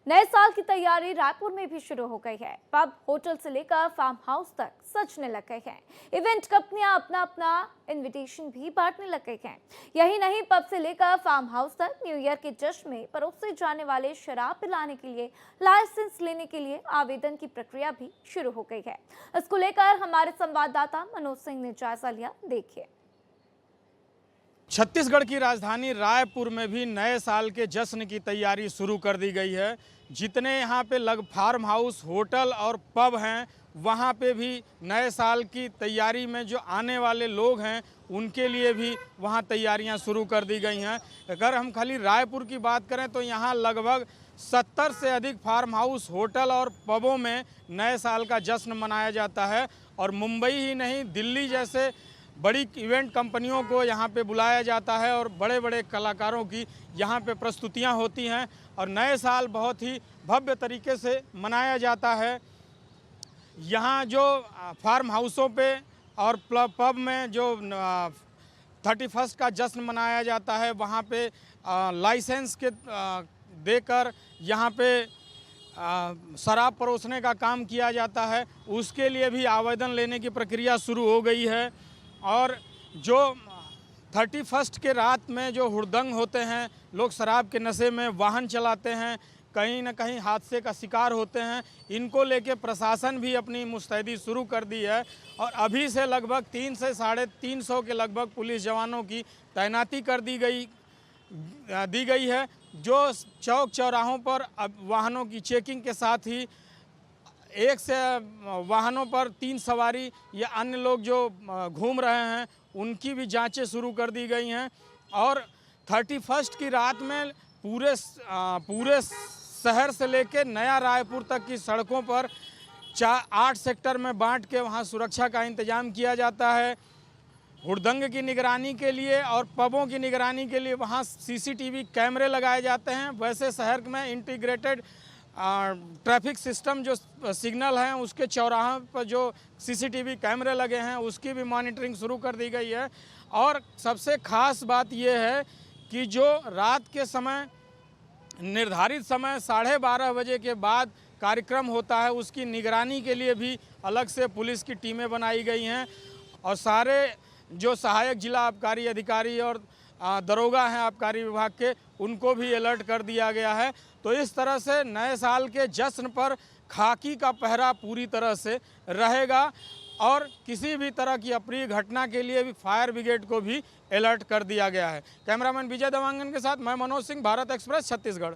नए साल की तैयारी रायपुर में भी शुरू हो गई है। पब, होटल से लेकर फार्म हाउस तक सजने लग गए हैं। इवेंट कंपनियां अपना अपना इनविटेशन भी बांटने लग गई हैं। यही नहीं, पब से लेकर फार्म हाउस तक न्यू ईयर के जश्न में परोसे जाने वाले शराब पिलाने के लिए लाइसेंस लेने के लिए आवेदन की प्रक्रिया भी शुरू हो गई है। इसको लेकर हमारे संवाददाता मनोज सिंह ने जायजा लिया। देखिए। छत्तीसगढ़ की राजधानी रायपुर में भी नए साल के जश्न की तैयारी शुरू कर दी गई है। जितने यहाँ पे फार्म हाउस, होटल और पब हैं, वहाँ पे भी नए साल की तैयारी में जो आने वाले लोग हैं उनके लिए भी वहाँ तैयारियाँ शुरू कर दी गई हैं। अगर हम खाली रायपुर की बात करें तो यहाँ लगभग 70 से अधिक फार्म हाउस, होटल और पबों में नए साल का जश्न मनाया जाता है। और मुंबई ही नहीं, दिल्ली जैसे बड़ी इवेंट कंपनियों को यहाँ पे बुलाया जाता है और बड़े बड़े कलाकारों की यहाँ पे प्रस्तुतियाँ होती हैं और नए साल बहुत ही भव्य तरीके से मनाया जाता है। यहाँ जो फार्म हाउसों पे और पब में जो 31 का जश्न मनाया जाता है, वहाँ पे लाइसेंस के देकर यहाँ पे शराब परोसने का काम किया जाता है। उसके लिए भी आवेदन लेने की प्रक्रिया शुरू हो गई है। और जो 31 के रात में जो हुड़दंग होते हैं, लोग शराब के नशे में वाहन चलाते हैं, कहीं ना कहीं हादसे का शिकार होते हैं, इनको लेके प्रशासन भी अपनी मुस्तैदी शुरू कर दी है। और अभी से लगभग 300 से 350 के लगभग पुलिस जवानों की तैनाती कर दी गई है, जो चौक चौराहों पर अब वाहनों की चेकिंग के साथ ही एक से वाहनों पर 3 सवारी या अन्य लोग जो घूम रहे हैं उनकी भी जांचें शुरू कर दी गई हैं। और 31 की रात में पूरे शहर से लेकर नया रायपुर तक की सड़कों पर 8 सेक्टर में बांट के वहां सुरक्षा का इंतजाम किया जाता है। हुड़दंग की निगरानी के लिए और पबों की निगरानी के लिए वहां CCTV कैमरे लगाए जाते हैं। वैसे शहर में इंटीग्रेटेड ट्रैफिक सिस्टम जो सिग्नल हैं उसके चौराहों पर जो CCTV कैमरे लगे हैं उसकी भी मॉनिटरिंग शुरू कर दी गई है। और सबसे ख़ास बात यह है कि जो रात के समय निर्धारित समय 12:30 बजे के बाद कार्यक्रम होता है, उसकी निगरानी के लिए भी अलग से पुलिस की टीमें बनाई गई हैं। और सारे जो सहायक जिला आबकारी अधिकारी और दरोगा हैं आबकारी विभाग के, उनको भी अलर्ट कर दिया गया है। तो इस तरह से नए साल के जश्न पर खाकी का पहरा पूरी तरह से रहेगा और किसी भी तरह की अप्रिय घटना के लिए भी फायर ब्रिगेड को भी अलर्ट कर दिया गया है। कैमरामैन विजय देवांगन के साथ मैं मनोज सिंह, भारत एक्सप्रेस, छत्तीसगढ़।